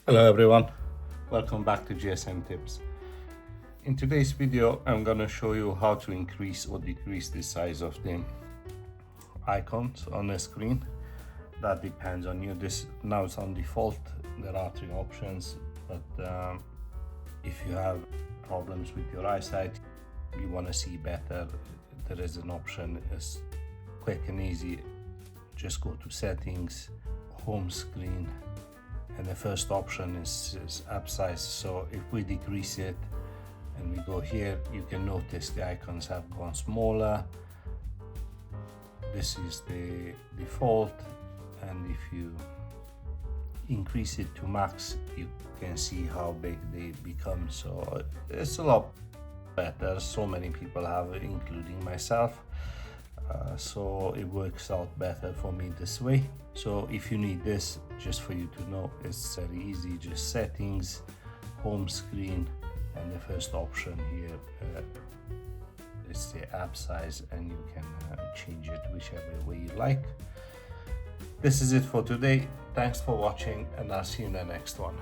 Hello everyone, welcome back to GSM Tips. In today's video I'm gonna show you how to increase or decrease the size of the icons on the screen. That depends on you. This now it's on default. There are three options, but if you have problems with your eyesight, you want to see better, there is an option. It's quick and easy. Just go to settings, home screen, and the first option is app size. So if we decrease it and we go here, you can notice the icons have gone smaller. This is the default, and if you increase it to max, you can see how big they become. So it's a lot better. So many people have it, including myself. So it works out better for me this way. So if you need this, just for you to know, it's very easy. Just settings, home screen, and the first option here is the app size, and you can change it whichever way you like. This is it for today. Thanks for watching, and I'll see you in the next one.